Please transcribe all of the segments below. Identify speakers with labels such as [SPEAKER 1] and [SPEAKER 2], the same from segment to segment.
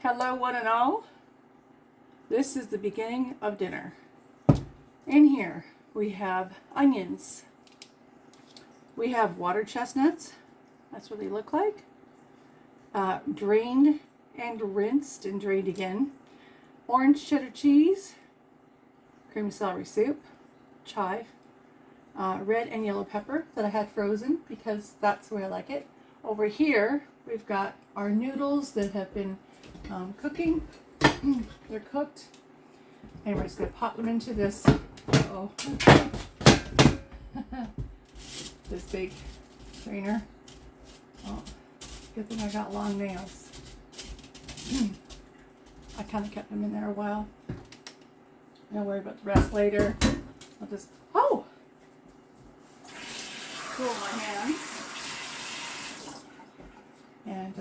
[SPEAKER 1] Hello, one and all. This is the beginning of dinner. In here, we have onions. We have water chestnuts. That's what they look like. Drained and rinsed and drained again. Orange cheddar cheese. Creamy celery soup. Chive. Red and yellow pepper that I had frozen because that's the way I like it. Over here, we've got our noodles that have been cooking. They're cooked. And we're just going to pop them into this. Uh-oh. This big strainer. Oh, good thing I got long nails. I kind of kept them in there a while. Don't worry about the rest later. I'll just, cool my hands. And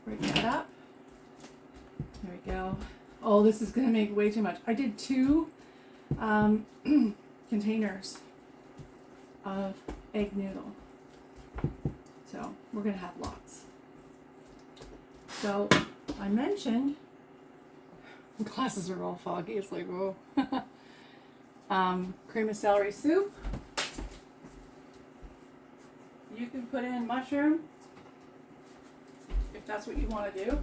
[SPEAKER 1] break that up. There we go. Oh, this is going to make way too much. I did 2 containers of egg noodle. So we're going to have lots. So I mentioned, the glasses are all foggy. It's like, whoa. Cream of celery soup. You can put in mushroom if that's what you want to do.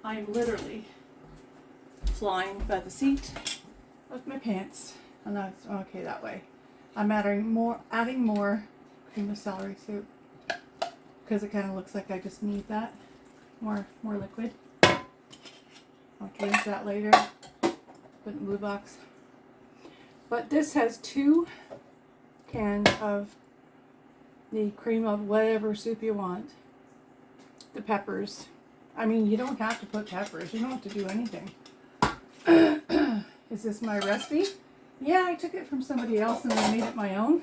[SPEAKER 1] I'm literally flying by the seat of my pants. And that's okay that way. I'm adding more cream of celery soup because it kind of looks like I just need that more liquid. I'll rinse that later. Put it in the blue box. But this has 2 cans of the cream of whatever soup you want. The peppers. I mean, you don't have to put peppers. You don't have to do anything. Is this my recipe? Yeah, I took it from somebody else and I made it my own.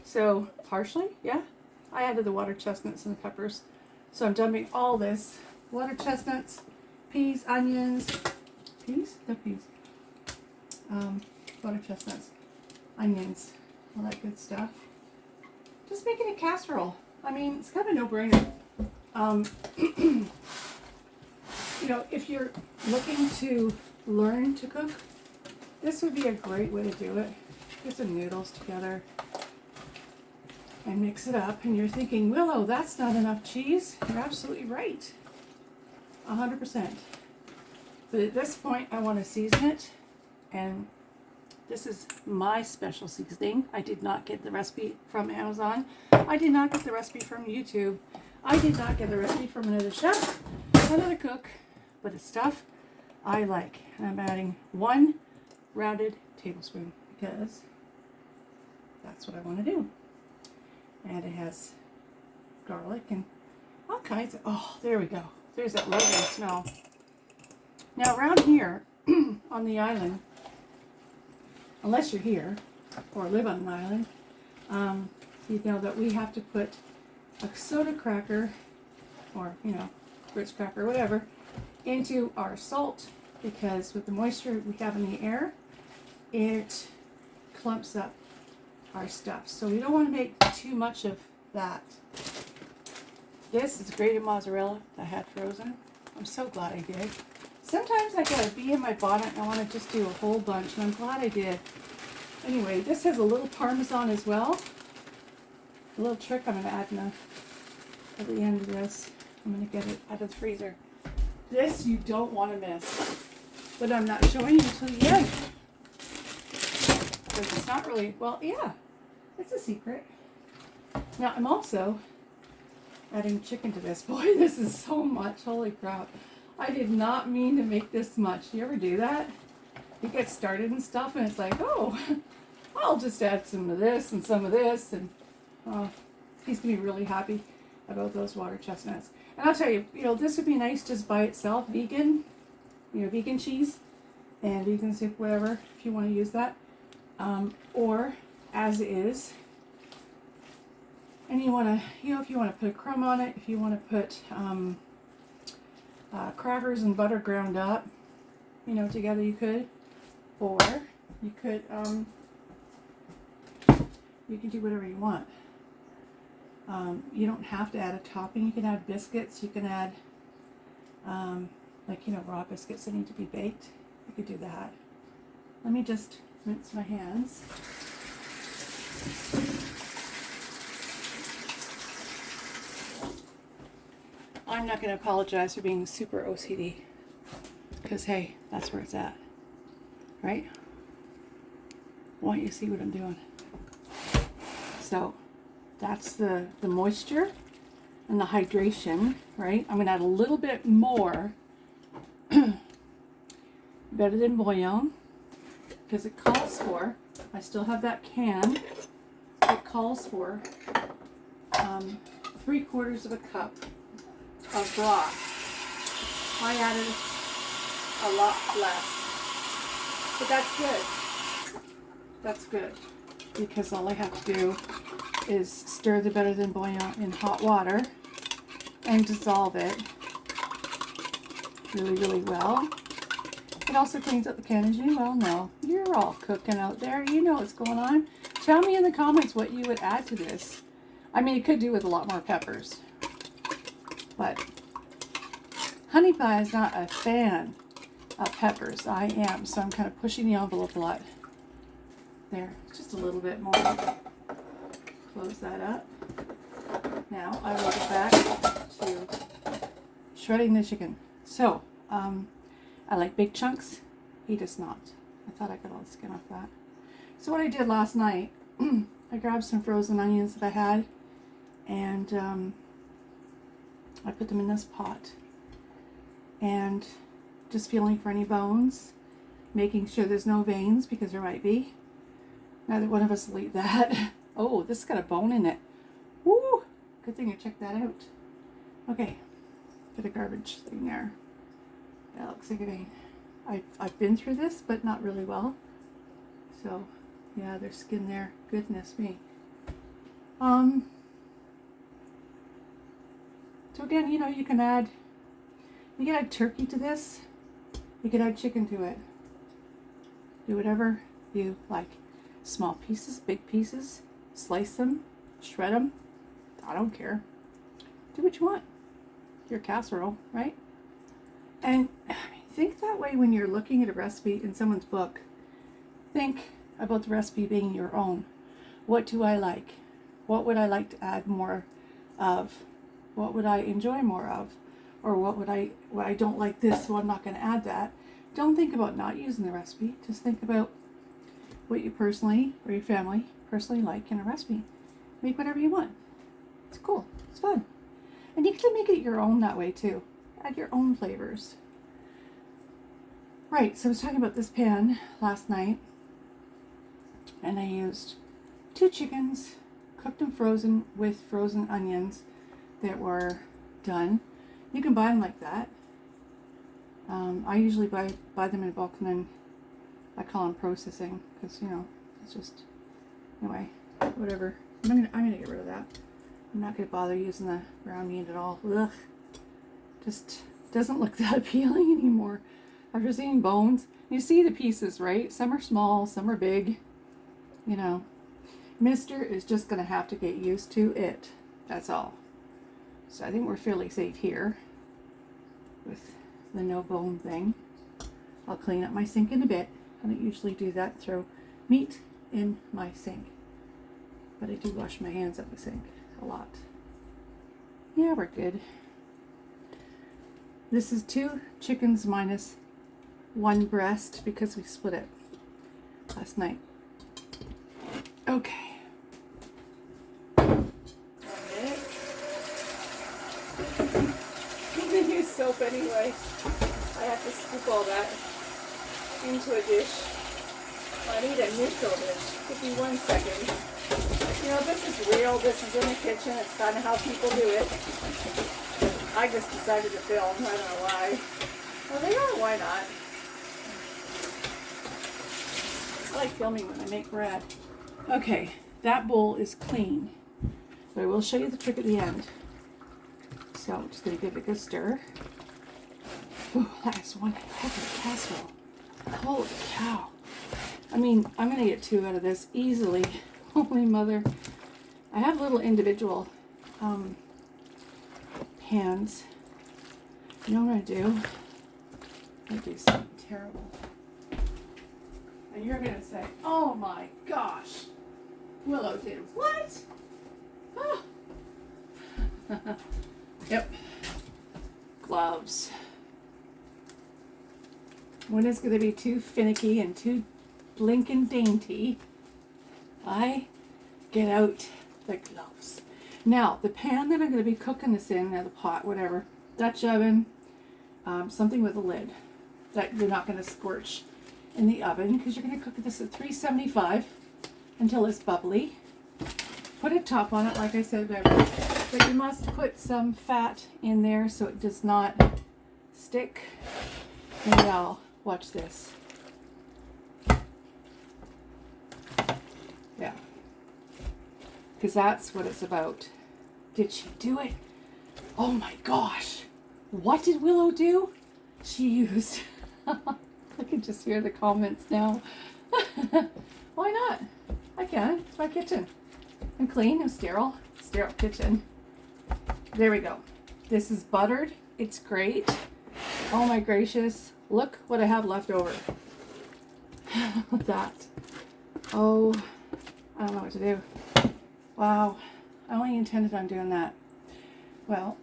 [SPEAKER 1] So, partially, yeah. I added the water chestnuts and the peppers. So I'm dumping all this. Water chestnuts, peas, onions. Peas? No peas. Water chestnuts, onions, all that good stuff. Just making a casserole. I mean, it's kind of a no-brainer. You know, if you're looking to learn to cook, this would be a great way to do it. Get some noodles together and mix it up. And you're thinking, Willow, that's not enough cheese. You're absolutely right. 100%. But at this point, I want to season it. And this is my special seasoning. I did not get the recipe from Amazon. I did not get the recipe from YouTube. I did not get the recipe from another chef, another cook. But it's stuff I like. And I'm adding 1 rounded tablespoon because that's what I want to do. And it has garlic and all kinds of, oh, there we go. There's that lovely smell. Now around here on the island, unless you're here or live on an island, you know that we have to put a soda cracker or, you know, Ritz cracker, whatever, into our salt because with the moisture we have in the air, it clumps up our stuff. So we don't want to make too much of that. This is grated mozzarella that I had frozen. I'm so glad I did. Sometimes I get a bee in my bonnet and I want to just do a whole bunch, and I'm glad I did. Anyway, this has a little Parmesan as well. A little trick I'm going to add at the end of this. I'm going to get it out of the freezer. This you don't want to miss. But I'm not showing you until the end. Because it's not really, well, yeah, it's a secret. Now, I'm also adding chicken to this. Boy, this is so much. Holy crap. I did not mean to make this much. You ever do that? You get started and stuff, and it's like, oh, I'll just add some of this and some of this. And he's going to be really happy about those water chestnuts. And I'll tell you, you know, this would be nice just by itself, vegan, you know, vegan cheese and vegan soup, whatever, if you want to use that. Or as is. And you want to, you know, if you want to put a crumb on it, if you want to put crackers and butter ground up, you know, together you could. Or you could You can do whatever you want. You don't have to add a topping. You can add biscuits. You can add, like, you know, raw biscuits that need to be baked. You could do that. Let me just rinse my hands. I'm not going to apologize for being super OCD, because hey, that's where it's at, right? I want you to see what I'm doing. So that's the moisture and the hydration, right? I'm going to add a little bit more Better Than Bouillon, because it calls for, I still have that can, it calls for 3/4 of a cup of broth. I added a lot less, but that's good. That's good, because all I have to do is stir the Better Than Bouillon in hot water and dissolve it really, really well. It also cleans up the can, as you well know. You're all cooking out there. You know what's going on. Tell me in the comments what you would add to this. I mean, it could do with a lot more peppers, but Honey Pie is not a fan of peppers. I am, so I'm kind of pushing the envelope a lot. There, just a little bit more. Close that up. Now I will get back to shredding the chicken. So, I like big chunks. He does not. I thought I got all the skin off that. So what I did last night, I grabbed some frozen onions that I had, and I put them in this pot. And just feeling for any bones, making sure there's no veins, because there might be. Neither one of us will eat that. Oh, this has got a bone in it. Woo! Good thing I checked that out. Okay, get a garbage thing there. That looks like a vein. I've been through this, but not really well. So, yeah, there's skin there. Goodness me. So again, you know, you can add turkey to this. You can add chicken to it. Do whatever you like. Small pieces, big pieces, slice them, shred them. I don't care. Do what you want. Your casserole, right? And think that way when you're looking at a recipe in someone's book. Think about the recipe being your own. What do I like? What would I like to add more of? What would I enjoy more of? Or what I don't like this, so I'm not going to add that. Don't think about not using the recipe. Just think about what you personally or your family personally like in a recipe. Make whatever you want. It's cool. It's fun. And you can make it your own that way too. Add your own flavors. Right, so I was talking about this pan last night, and I used 2 chickens, cooked and frozen with frozen onions that were done. You can buy them like that. I usually buy them in bulk, and then I call them processing, because, you know, it's just, anyway, whatever. I'm gonna get rid of that. I'm not gonna bother using the ground meat at all. Ugh. Just doesn't look that appealing anymore. After seeing bones, you see the pieces, right? Some are small, some are big. You know, Mister is just gonna have to get used to it. That's all. So I think we're fairly safe here with the no bone thing. I'll clean up my sink in a bit. I don't usually do that, throw meat in my sink. But I do wash my hands at the sink a lot. Yeah, we're good. This is 2 chickens minus 1 breast, because we split it last night. Okay. I'm gonna use soap anyway. I have to scoop all that into a dish. I need a neutral dish. Give me 1 second. You know, this is real. This is in the kitchen. It's kind of how people do it. I just decided to film. I don't know why. Well, they are. Why not? I like filming when I make bread. Okay, that bowl is clean. But I will show you the trick at the end. So I'm just going to give it a good stir. Ooh, that is one heck of a casserole. Holy cow. I mean, I'm going to get 2 out of this easily. Holy mother. I have little individual pans. You know what I do? I do something terrible. And you're going to say, oh my gosh, Willow did what? Oh. Yep. Gloves. When it's going to be too finicky and too blinking dainty, I get out the gloves. Now, the pan that I'm going to be cooking this in, or the pot, whatever, Dutch oven, something with a lid that you're not going to scorch in the oven, because you're going to cook this at 375 until it's bubbly. Put a top on it, like I said, but you must put some fat in there so it does not stick. And now, watch this. Yeah. Because that's what it's about. Did she do it? Oh my gosh. What did Willow do? She used... I can just hear the comments now. Why not? I can. It's my kitchen. I'm clean. I'm sterile. Sterile kitchen. There we go. This is buttered. It's great. Oh my gracious. Look what I have left over. That. Oh, I don't know what to do. Wow. I only intended on doing that. Well.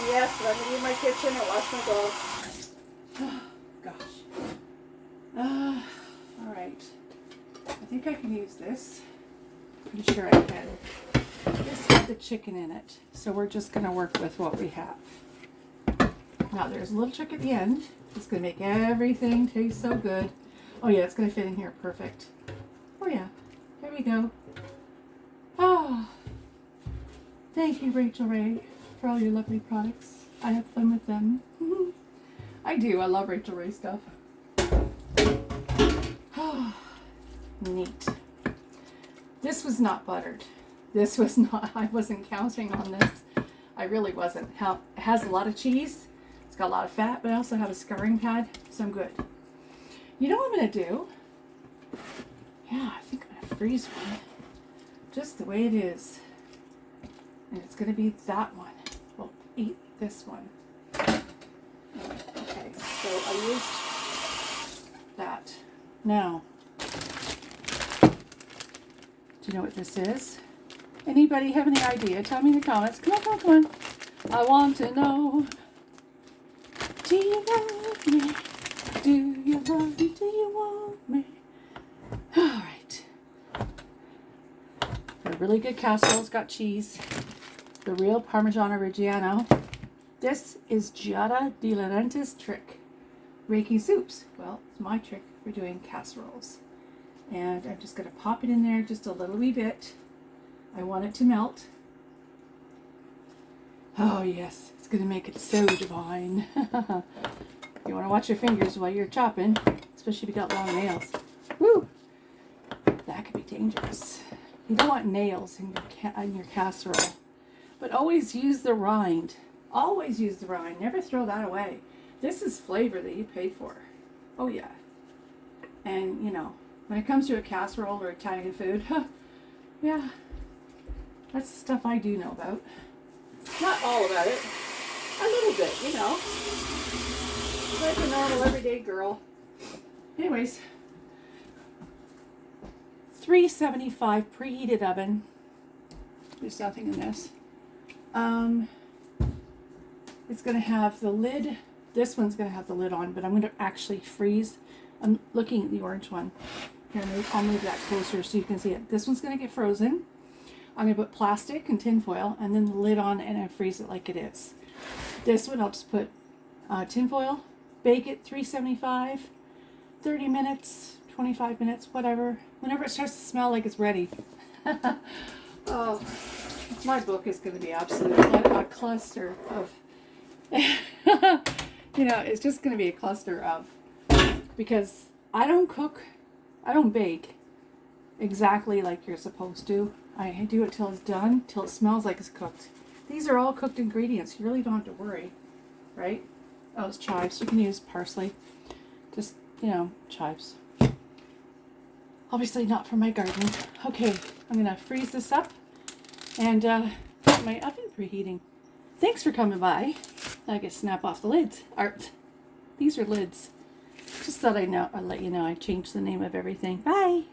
[SPEAKER 1] Yes, let me leave my kitchen and wash my gloves. Oh, gosh. All right. I think I can use this. Pretty sure I can. This had the chicken in it, so we're just going to work with what we have. Now, there's a little trick at the end. It's going to make everything taste so good. Oh, yeah, it's going to fit in here perfect. Oh, yeah. Here we go. Oh, thank you, Rachel Ray, for all your lovely products. I have fun with them. I do. I love Rachel Ray stuff. Oh, neat. This was not buttered. This was not, I wasn't counting on this. I really wasn't. It has a lot of cheese. It's got a lot of fat, but I also have a scouring pad, so I'm good. You know what I'm going to do? Yeah, I think I'm going to freeze one. Just the way it is. And it's going to be that one. We'll eat this one. Okay, so I used that. Now, do you know what this is? Anybody have any idea? Tell me in the comments. Come on, come on, come on. I want to know. Do you love me? Do you love me? Do you want me? All right. A really good casserole. It's got cheese. The real Parmigiano Reggiano. This is Giada De Laurentiis' trick. Making soups. Well, it's my trick for doing casseroles. And I'm just going to pop it in there just a little wee bit. I want it to melt. Oh yes, it's going to make it so divine. You want to watch your fingers while you're chopping, especially if you got long nails. Woo! That could be dangerous. You don't want nails in your casserole. But always use the rind. Always use the rind. Never throw that away. This is flavor that you paid for. Oh yeah. And you know, when it comes to a casserole or Italian food, yeah, that's the stuff I do know about. Not all about it. A little bit, you know. Like a normal everyday girl. Anyways, 375 preheated oven. There's nothing in this. It's going to have the lid. This one's going to have the lid on, but I'm going to actually freeze. I'm looking at the orange one. Here, I'll move that closer so you can see it. This one's going to get frozen. I'm going to put plastic and tin foil and then the lid on and I freeze it like it is. This one I'll just put tin foil, bake it 375, 30 minutes, 25 minutes, whatever. Whenever it starts to smell like it's ready. Oh, my book is going to be absolutely a cluster of, you know, it's just going to be a cluster of, because I don't cook, I don't bake exactly like you're supposed to. I do it till it's done, till it smells like it's cooked. These are all cooked ingredients. You really don't have to worry, right? Oh, it's chives. You can use parsley. Just, you know, chives. Obviously not for my garden. Okay, I'm gonna freeze this up and get my oven preheating. Thanks for coming by. I can snap off the lids. These are lids. Just thought I'd let you know I changed the name of everything. Bye.